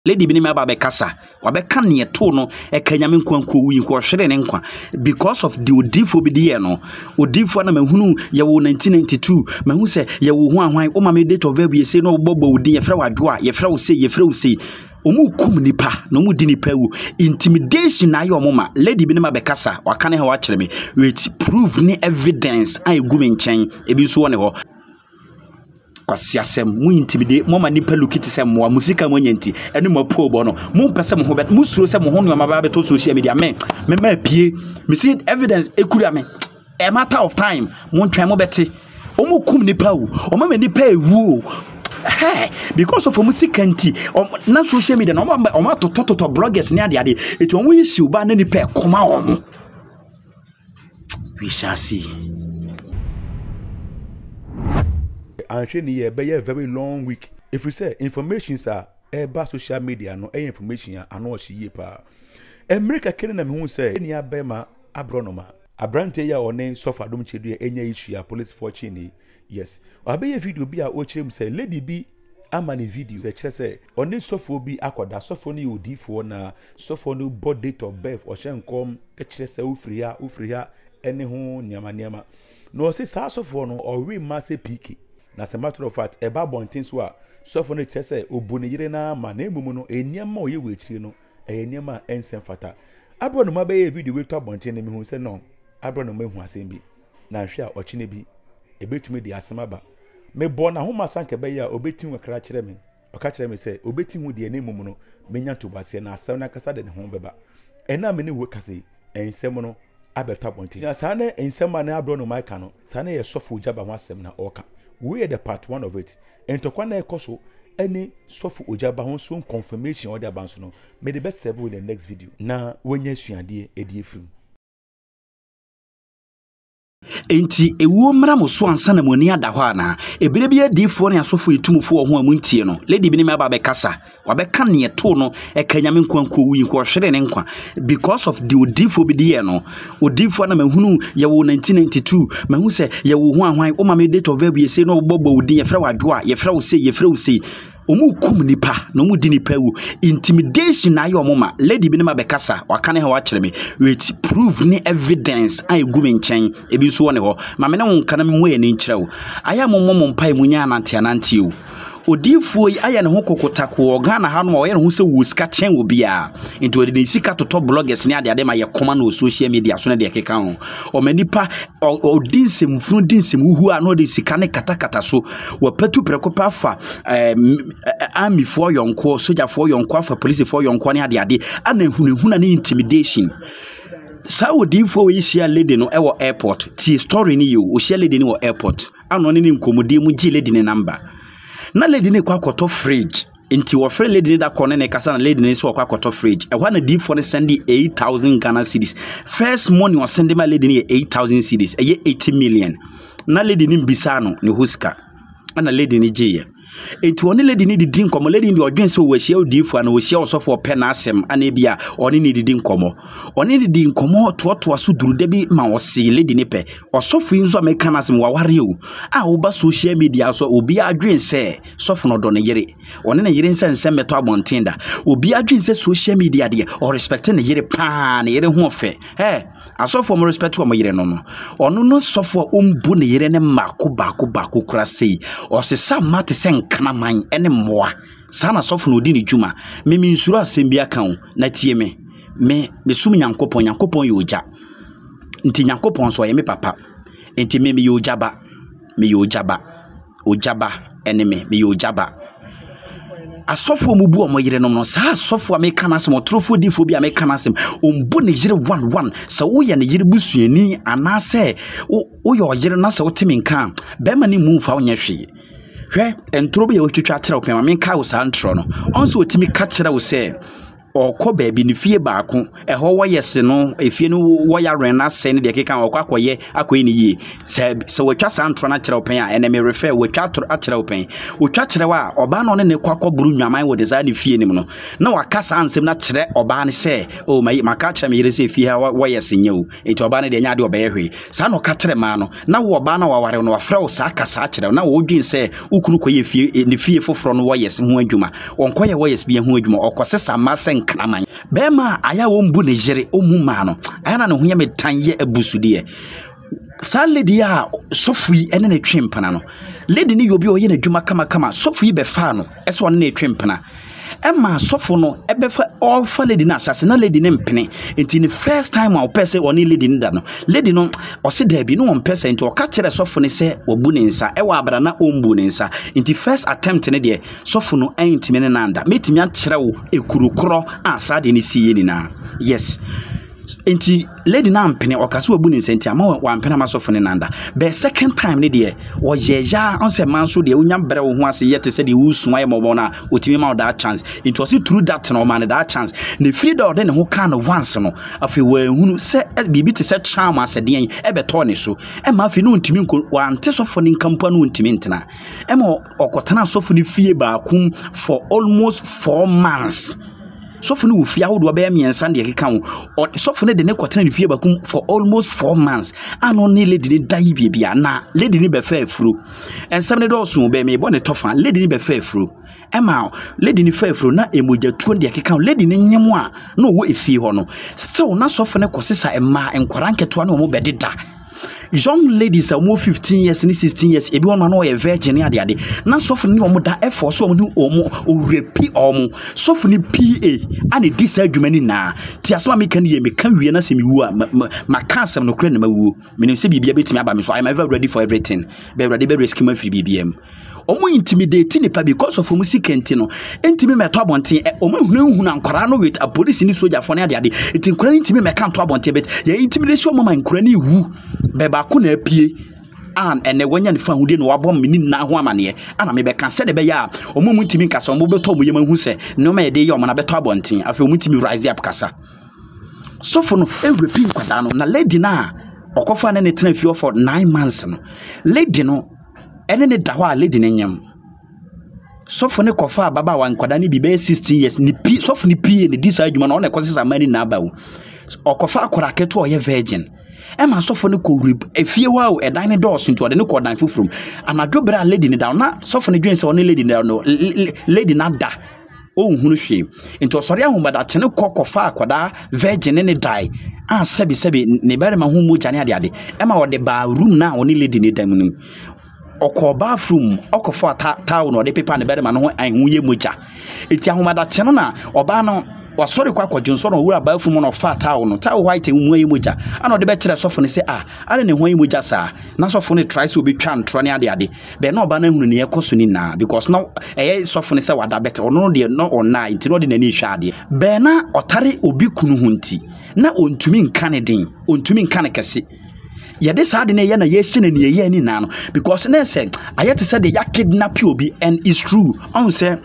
Lady Binima Babekasa, Wabekani a tono, a Kenyamin Kwanku, we were sharing because of the Udifo Bidiano, Udifo Namahunu, Yawu 1992, Mahu say, Yawu, why, oh, my date of every say no bobo, dear Frawa Dwa, ye Frau say, Omu kumnipa, no mudini pewu, intimidation na yo mama, Lady Binima Bekasa, wakane ha watch me, which prove ni evidence, I gumin chen, ebi so one ho. Kwasiasem mu intimidate mo ma nipa lukiti sem mo musika mo nyanti ene mo po bo no mo pese mo ho bet mo suro se mo ho no ma ba beto social media me ma pie me see evidence ekura me a matter of time mo ntwan mo beti o mo kum nipa wo o ma nipa ewu hey because of musika nti na social media no o ma to bloggers ni ade eti o mo issue ba na nipa koma o we shall see. And she be a very long week. If we say information are about social media, no information I know she pa. America Canada who say any abema abronoma. Abrante ya one suffer dum chedu enya issue ya police for chini. Yes. Abe video bi a ochim say lady bi amani video say one suffer bi akoda suffer ni odifo na suffer no birth date of birth or shen come say ufriha any ho nyama. No say sa suffer no or we must piki. As a matter of fact, eba bontin so a so for no chese obuni yire na ma na emumu no enyama oye wechiri no enyama ensem fata abro no mabe video we to bontin na mi hu se no abro no mehu asem bi na hwe a ochine bi ebetumi de asem aba me bo na ho masanke be ya obetin wakra kire me oka kire me se obetin hu de na emumu no menya to base na asem na kasa de ne ho beba ena me ne wo kase ensem no abeta bontin ya sa na ensem na abro no maika no sa na ye sofo ujaba ho asem na oka. We are the part one of it. And to kwana ekoso any sofu ojaba ho so confirmation or the abanso no may the best serve in the next video. Na wenye suade edi film. Enti ewo mra mo so ansa na moni ada ho ana ebire bia difo ne asofo etumfo ho amuntie no Lady Binima Babekasa wabeka ne to no ekanyame nkwanko wi nko hwere ne nkwa because of the odifo bidie no odifo na mahunu yewo 1992 mahu se yewo ho ahwan o ma me date of every say no bobo odi ye fra wadwo ye fra wo say omu kum nipa no mu di nipa wu intimidation na yo mama Lady Binima Bekasa wakane ha wa kire me which prove ni evidence ai gumen chen ebi so woni ho ma me ne won kana me hoye ni nkire wo aya mommo mpai munya anante o odifo yi aya ne ho kokotako organ ha no oye ne ho se wo sika chen wo bia into de sika to top bloggers ni ade ma ye koma na social media so na de keka ho o manipa odinsem funu dinsem hu a no de sika ne katakata so wo patu prekopa fa army for yonko soldier for yonko afa police for yonko ne ade ana ehunehuna ne intimidation. Sa odifo we share lady no ewo airport ti story ni yo o share lady ni wo airport ano ne nkomodi mu gi lady ne number na lady ne kwa koto fridge nti wo free lady ne da kone ne kasa na lady ne so kwa koto fridge e wana difo ne send 8,000 Ghana cedis first money was send my lady ne 8,000 cedis e 80 million na lady ne mbisa no ne huska ana lady ne giye enti one lady ni didi nkomo lady ndi odwen se wo hia odifo ana wo hia osofo pe na asem ana bia one ni didi nkomo to aso duru da bi ma wo se lady ni pe osofo inzo ameka na asem wa ware o a wo ba social media so obi adwen se sofo no do ne yire one ne yire nsen meto abontinda obi adwen se social media de o respect ne yire pa ne yire ho fe asofo mo respect wo mo yire no ono no sofo ombu ne yire ne mako bako kura sei o se sa mate sen kana man ene moa sana sofo no di ne djuma me nsuru asem bia kan na tie me sum nyankopon yoja nti nyankopon so ye me papa nti me yojaba ojaba ene me yojaba asofo mu bu o mo yire no no sa asofo me kana asem otrofo difo bia me kana asem ombu ne yire 11 sa wo ye ne yire busuani anase wo ye o yire na sa wo timi nka be ma ne mu fa wo nya hwe hwe entro be ye otwitwa atera opema me ka wo sa ntro no onso otimi ka kira wo se ɔkɔ baabi ne fie baako ɛhɔ wɔyɛ se no efie no wɔyɛ rena sɛ ne de keka ɔkɔ akɔyɛ akɔyɛ ne yie sɛ wɔtwa saa ntoro na kyerɛ ɔpɛn a ɛnɛ me refer wɔtwa atoro akyerɛ ɔpɛn wɔtwa kyerɛ wa ɔbaa no ne kɔ akɔburu nwaman wɔ de saa ne fie nim no na waka saa nsɛm na kyerɛ ɔbaa ne sɛ o maka kyerɛ me yere sɛ fie ha wɔyɛ se nyɛ o enti ɔbaa ne de nya de ɔbɛyɛ hwee saa no ka kyerɛ maa no na wo ɔbaa na waware no wafrɛ wo saa ka saa kyerɛ na wɔdwen sɛ ukunu kɔyɛ fie ne fie foforɔ no wɔyɛ se ho adwuma ɔnkɔyɛ wɔyɛ se bi ho adwuma ɔkɔsesa ma sɛ nkraman bɛma aya wo mbu ne yere omu ma no aya na ne ho yɛ metan yɛ abusudeɛ saa lady a sofui ene ne twempana no lady ni yobi oyɛ n'adwuma kama sofui bɛfa no ɛsɛ ɔne ne twempana ɛma sofo no ɛbɛfa ɔfa lady na asase na lady ne mpene enti ne first time a ɔpɛ sɛ ɔne lady ne da no lady no ɔse daabi no ɔmpɛ sɛ enti ɔka kyerɛ sofo ne sɛ wabu ne nsa ɛwɔ abara na ɔmbu ne nsa enti first attempt ne deɛ sofo no ɛntimi ne nanda metimi akyerɛ wo ekurukorɔ a saa de ne sie nyinaa yes enti lady na mpene okase wabu ne nsenti ama wa mpene ma sofo ne nanda be second time ne de wo yeja on se manso de unya bere wo ho ase yete se de wo suwa ye mo na otimi ma that chance it was through that no man that chance ne free door de ne ho kan once no afi wa hunu se bibi te se charm ase de e beto ne so e ma afi no ntimi wa ante sofo ne nkampa no ntimi ntena e ma okotana sofo ne fie ba kum for almost 4 months sofo ne wo fie ahodo ba miensa de keka wo sofo ne de ne kotena ne fie bakum for almost 4 months ano ne lady ne dai bibia na lady ne be fa afuro ensem ne do so be me bo ne tofa lady ne be fa afuro ema lady ne fa afuro na emoja tuo de keka lady ne nyemo a na wo efie ho no still na sofo ne kosesa ema enkwara nketo na wo bededa young ladies are more 15 years and 16 years ebi won no virgin ade na sofo ni omo da effort so omo omo repi omo sofo ni pa and this adwumani na ti asema me kan ye me kan wie na se me wu a maka asem no kure na mawu me ne se bibia betimi aba me so I am ever ready for everything be ready be rescue ma free bibiam omo intimidate nipa because of omo sikenti no entimi meto abonten omo hunu ankora no with a police ni soldier for ne ade it nkora intimi me kan to abonten bet ye intimidation omo man nkora ni wu beba ko na apie an ene wanya ne fa hude no wabom mini na ho amane ana me be kan se de be ya omo mu ntimi kasa omo beto omo yema hu se no ma ye de ye omo na beto abonten afi omo ntimi rise up kasa sofo no e repeat kwada no na lady na okofa ne tena fie for 9 months no lady no ene ne da ho a lady ne nyam sofo ne kofa baba wa nkwada ne bi be 16 years ni pi sofo ne pi ne disa adwuma no ne kosesa mani na abawo okofa akora keto oye virgin ema sofo ne ko efie wa o edan ne door so nto de ne ko dan fufrum anadwo bra lady ne down na sofo ne dwen se one lady ne down no lady na da o hunu hwe nto sori ahomada chene kokofa akoda virgin ne die a sebi ne bare ma hu mu jane ade ema wo de ba room na one lady ne dam num oko bathroom okofa tawo no de paper ne bare ma no anhu ye moja eti ahomada chene na oba no wasori kwa kwadwonso no wura bathroom no fa tawo no tawo white mu ye moja ana de be kire sofo ne se are ne ho ye moja sa na sofo ne try so be twa ntro ne ade be na oba na hunu ne yekoso ni na because now sofo ne se wada better ono de no ona nti no de na ni hwa ade be na otare obi kunu hunti na ontumi nka ne den ontumi nka ne kese yede saa de ne ye na ye hye ne ye ni na no because na say ayete say de ya kidnap obi and it's true on say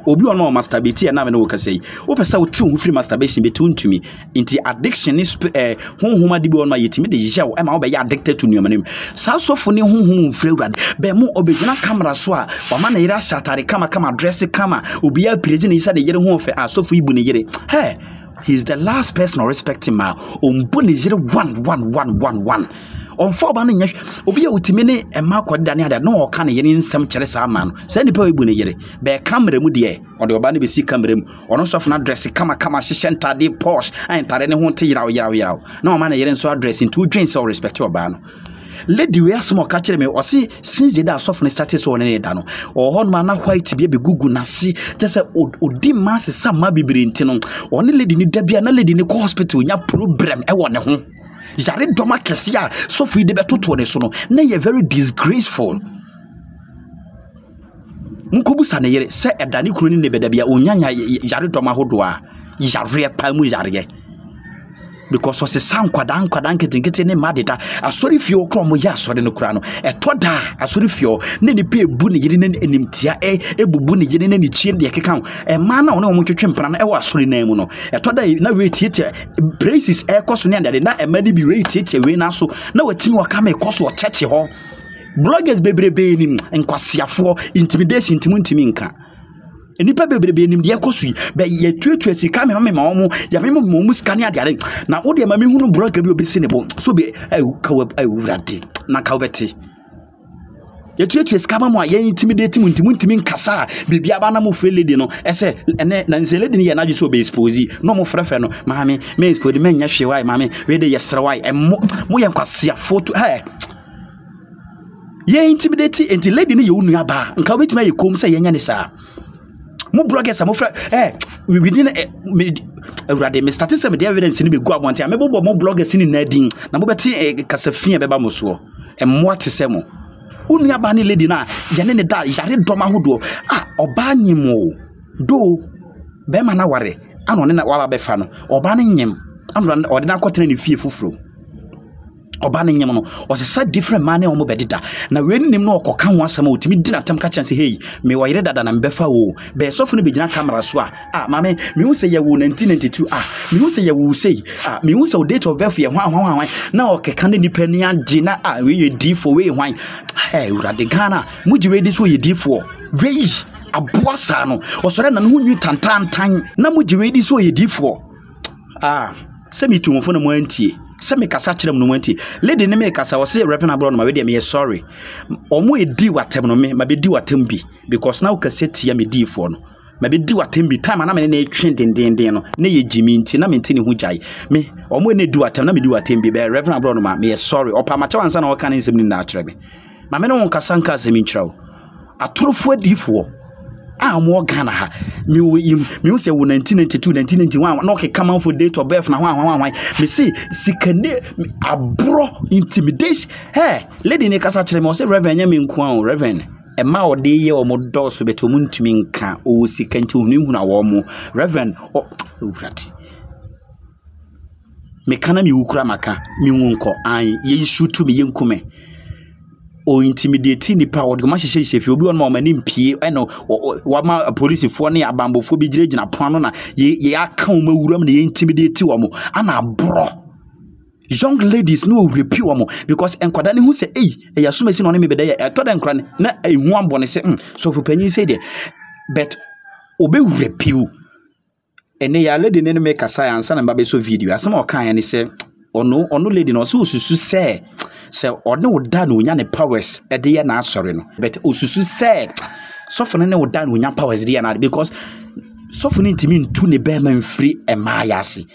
obi ono masturbate na me no wokasei wo pesa wo ti ho free masturbation be tuntumi inti addiction is honhoma de bi ono yetimi de yew e ma wo be addicted to nuamanim sa sofo ne honhom free urade be mo obegyina camera so a wa ma na yira shatare kama dress kama obi a prezi ne yisa de yire ho fe sofo ibu ne yire hey he's the last person I respect him ombu ne yire 1111 on for ba no nya obi a utimi ne ema kwada ne ada no o ka ne yene nsem kyere sa ama no sa nipa webu ne yere be camera mu de o de oba ne be si camera mu ono sof na dress kama hyehyɛ ntade posh antare ne ho te yiraw na o ma ne yere nso address into dwen se o respect oba no lady we asmo ka kyere me o si since the sof ne started so ne da no o hon ma na white bia be gugu na si just odi mass sama bibiri ntino o ne lady ni da bia na lady ni ko hospital nya problem e wo ne ho yare doma kesia so fi de betoto ne so no na ye very disgraceful nkobusa ne yere se edane kunu ne bedabia onyanya yare doma hodo a yare pa mu yare because ɔse san kwadan nketenkete ne madeda asɔre fie okro mo ya asɔre no kura no ɛtɔda asɔre fie ne ne pe ebu ne yiri ne enimtia ebubu ne yiri ne ne chie de keka ma na one mo twetwe mpana no ɛwɔ asɔre na mu no ɛtɔda na we tietie braces ɛkɔso ne ade na ɛma ne bi we tietie we na so na watimi waka me kɔso ɔkyɛkye hɔ bloggers bebrebe nim nkwasiafo intimidation ntimi nka enipa bebrebe nim de ekosu be yetuetu sika me ma omo ya me mo sika ne ade na wo de ma me hunu blogger bi obesi ne bo so be awurade na ka obeti yetuetu sika ma mo ya intimidate ntimi nkasa bibia ba na mo free lady no ese ene na nse lady ne ya na ju so be expose no mo frefre no ma me expose me nya hwe wai ma me we de yesre wai mo ye nkwasiafo to ye intimidate enti lady ne ye unu aba nka obeti ma ye kom se ye nya ne sa mo bloggers am fra we didn't already me started some the evidence ni be go abonte am bo mo bloggers ni na din na mo beti kasafia be ba mo so mo atese mo unu aba ni lady na ye ne da yare doma hodo oba nyimo do be ma na ware ano ne na wa ba fa no oba ne nyem ano ode na kotene ne fie fufuro oba ne nyem no o se different man o mo bedida na we nim no okoka ho asama otimi di na tam ka chance hey me wo yire dada na mbefa wo be sofo no be gina camera so mama me hu se ye wo 1992 me hu se ye wo sei me hu se o date of birth ye hwan na okeka ne nipa ni age na we ye D4 we hwan urade Ghana muji we di so ye D4 we aboasa no osore na no nwi tantantan na muji we di so ye D4 se mi tumfo na mo antie se me kasa kire no manti lady ne me kasa wo se rapping abroad no ma we dey me sorry omo edi watem no me ma be di watem bi because now kaseti ya me di for no ma be di watem bi time na me na etwe dendenden no na ye jimi nti na me nti ne hu jai me omo ne di watem na me di watem bi be rapping abroad no ma me sorry opa ma chawansa na wo kan nsem ni na akire me ma me no won kasa nka asem nkyirawo atorofo adifo mo Ghana ha me say 1992 1991 no ke come for date of birth na hwan me see sikane abro intimidation lady ne kasa kire me say reverend nya me nko reverend ma ode ye o mo doso beto mu ntumi nka o sikanti hu na wo mo reverend urati me kana me wukura maka me wonko ye shutu me ye nkume o intimidate ni power de ma hyehyehye fi obi on ma mani mpie eno wa ma police fo ne abambofo bi gina poano na ye aka o mawuram na ye intimidate wo mo ana bro young ladies no repeat wo mo because enkwada ne hu se ya sumasi no ne me beda ya to da nkra na ehu ambone se so fu panyin se de but obe repeat ene ya lady ne me kasa ya ansa na ba be so video asema o kan ya ne se ono lady no so susu se odne woda na onya ne powers ede ye na asore no but osusu se sofo ne woda na onya powers de ye na because sofo ne ntimi ntu ne be man free emayase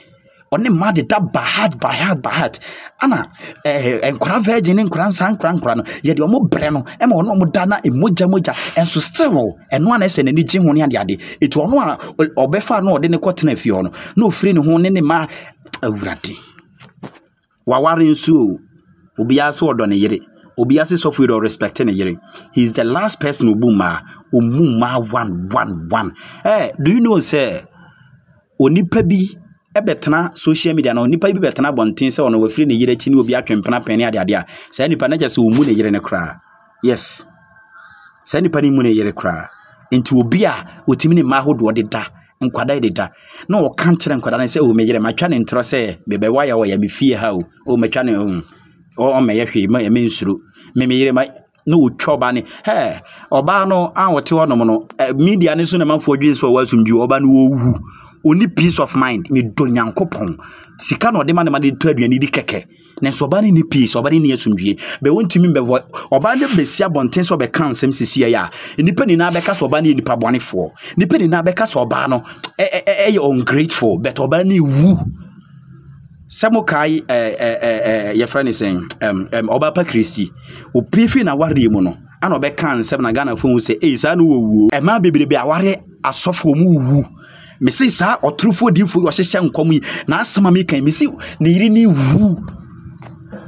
one mad da bad ana enkora virgin enkora san nkora no ye de omo bre no e ma ono omo da na emoja enso still eno ana ese nani gye ho ne ade etu ono a obefa no ode ne kotena fie ho no na ofiri ne ho ne ma awurade waware nsu obiase odone yire obiase software or respect ne yire he is the last person obuma 111 do you know say onipa bi ebetena social media na onipa bi betena bonten se ono wafiri ne yire chi ne obi atwempena pene ade a say nipa na je se omu ne yire ne kra yes say nipa ni mu ne yire kra enti obi a otimi ne ma hodo de da nkwada de da na o kan kire nkwada na se o me yire matwa ne ntro se bebe waya wo ya me fie ha o matwa ne o me yehwe ma me nsuru me yire ma no utwoba ne oba no anwote wonom no media ne so na manfo adwin so wasumdwu oba no owu oni peace of mind me donyankopon sika no de ma de to aduani di keke ne so oba ne ni peace oba ne asumdwie be wontimi be oba ne besia bonten so be kan sem sisia ya nipa ni na be ka so oba ne nipa bonefo nipa ni na be ka so oba no ungrateful but oba ne wu Samukai your friend is saying Obapa Christi o pifi na wari mu no ana obe kan sem na Ghana fo say sa no wu e ma bebrebe aware asofo mu wu me say sa otrufo difo o hyehye nkom yi na asema me kan me say ne yiri ni wu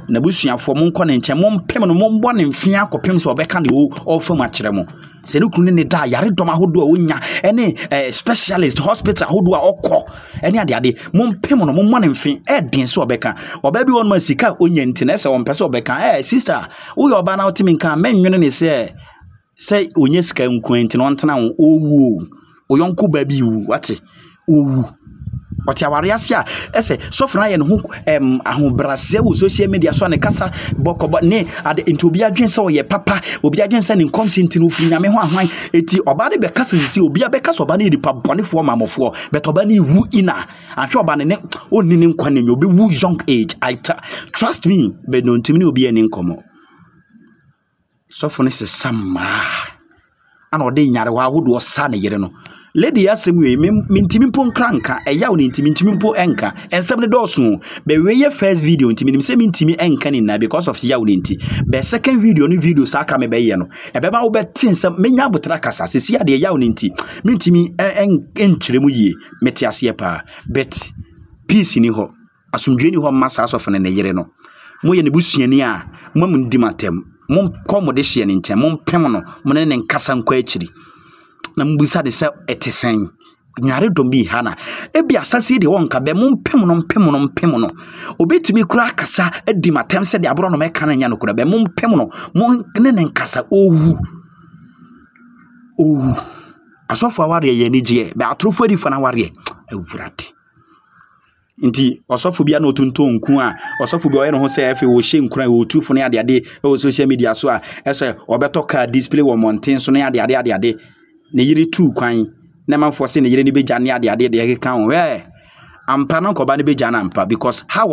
na busuafo mo nkɔ ne nkyɛn mo mpem no mo mbɔ ne mfia akɔpem sɛ ɔbɛka ne o ɔfa mu akyerɛ mo sɛ ne kunu ne da yare dɔm ahodo a wonya ɛne specialist hospital ahodo a ɔkɔ ɛne ade mo mpem no mo mmɔ ne mfe ɛden sɛ ɔbɛka ɔba bi wɔn ma sika onya nti na sɛ ɔmpɛ sɛ ɔbɛka sister woyɛ ɔba na wotimi nka menwene ne sɛ onye sika nkuanti no ntena wo owu oyonko ba bi wu wate owu ɔte aware ase a ɛsɛ sɔfra yɛ no ho ahobrase wo social media so ne kasa bɔkɔbɔ ne ade nti obi adwen sɛ ɔyɛ papa obi adwen sɛ ne nkɔmsenti no firi nyame ho ahwan eti ɔba de bɛkasa sisi obi abɛkasa ɔba ne nipa bɔnefoɔ mamɔfoɔ bet ɔba ne wu ina atwe ɔba ne onni ne nkwa ne obi wu young age trust me but no ntimi ne obi ani nkɔmɔ sɔfo ne se sama ana ɔde nyare wa ahodo ɔsa ne yere no lady asem we mintimi mpo nkranka eya wo ntimi mpo enka ensem ne dɔso be we ye first video ntimi nim se mintimi enka ni na because of ya wo nti be second video no video sa aka me be ye no ebe ma wo be tinsem menya botra kasa sisi ade ya wo nti mintimi enkyere mu yie meti ase pa bet peace ni ho asomdwe ni ho masa asofo ne yere no mo ye ne busuani a mo mundimatem mo komo de hye ne nkyɛn mo mpem no mo ne nkasa nkɔ akiri na mbusa de sɛ etesen nyare dombi hana ebi asase de won ka be mo mpem no obetumi kura akasa adi matem sɛ de abro no meka na nya no kura be mo mpem no mo ne nkasa owu asofo aware ye ni gye be atrofo di fana ware awurade nti osofo bia no tunto nku a osofo bia oyɛ no ho sɛ efe wo hye nkura wo trufo ne ade o social media so a ɛsɛ obeto ka display wo mountain so ne ade ne yiri tu kwan na manfo se ne yiri ne beja ne ade de keka ho ampa no ko ba ne beja na ampa because how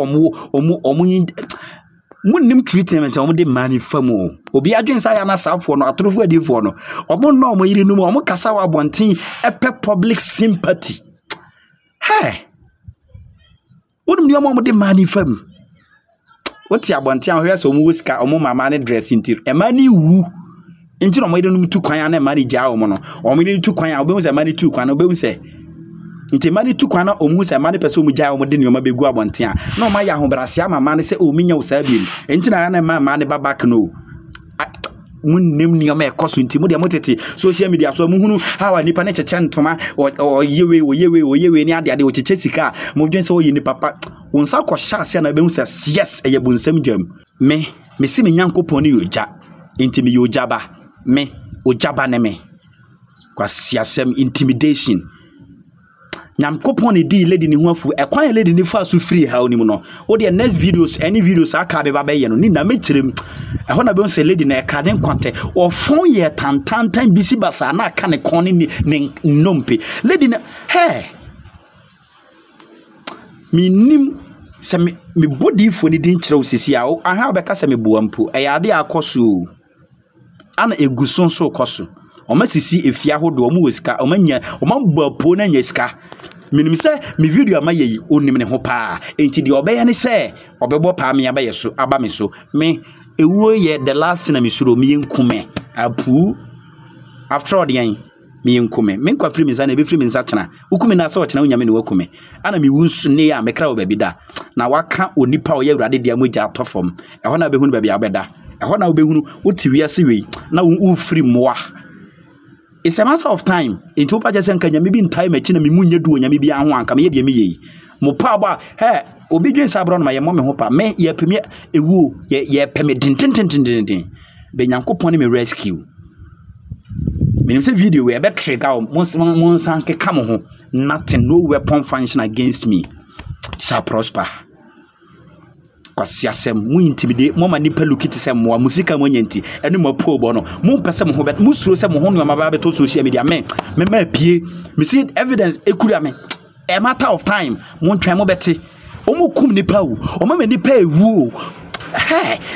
munnim treatment omo de mani famu obi adwen sa ya na safo no atorofo adifo no omo no omo yiri no mu omo kasa wa bonten epe public sympathy wodum ni omo de mani famu woti abonten ahwe so omo wosika omo mama ne dress intir e mani wu nti no mo yiri no tu kwan na mani ja omo no omo yiri tu kwan obehu se mani tu kwan no obehu se nti mani tu kwan na omu se mani pese omu ja omo de nioma begu abonten a na o ma ya hobrase ama ne se o minya wo sa bi nti na na ma ne babak no munnem nioma e koso nti mu de motete social media so muhunu hawa nipa ne cheche ntoma o yewe ni ade o cheche sika mo dwen se o yi ni papa wonsa ko sha ase na behu se yes eye bunsam jam me si me nyankopon ni yoja nti me yoja ba me ojaba ne me kwa siasem intimidation nyankopon ne di lady ni ho afu ekwan lady ni fa so free ha oni mu no wo de next videos any videos aka be ba be ye no ni na mechirem eho na be on lady na eka den kwante ofon ye tantantan bisi basa na aka ne kon ni nompe lady na minim se me body fo ni din kire osisi a aha be ka se me buampo eyade akoso ana eguson so koso omasisi efia hodo omu wosika omanya omambapo na nyesika minim se me video amaye onim ne ho pa enti de obeye ne se obebo pa me abaye so aba me so me ewuo ye the last na me suro me nkume apu after all the yan me nkume me kwa free me za na be free me za chena ukumi na se o chena onyame ne wakume ana me wunsu ne ya me kra obabi da na waka onipa o ye urade dia moja atofom eho na be hunu babi abeda eho na obehunu oti wiase wei na wo free moa. It's a matter of time. Into Paja Sanka, maybe in time, a china, Mimunya do, and maybe I want come here, me. Mopaba, hey, obedience abroad, my mamma hopa, may ye permit a woo, ye permit tintin. Benyanko pony me rescue. When say video, we better trick out, most sank come home, nothing, no weapon function against me. Shall prosper. Siasem mu intimidate mo manipa lukiti sem mo musika mo nyanti ene mo po bo no mo pese mo ho bet mo suro se mo ho no ma ba beto social media me ma pie me see evidence ekura me a matter of time mo ntwan mo beti o mo kum nipa wu o ma nipa ewu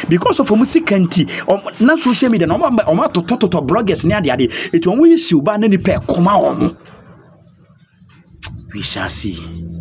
because of musika nti na social media no o ma toto bloggers ni ade eti o mo yisi uba na nipa koma o mo we shall see.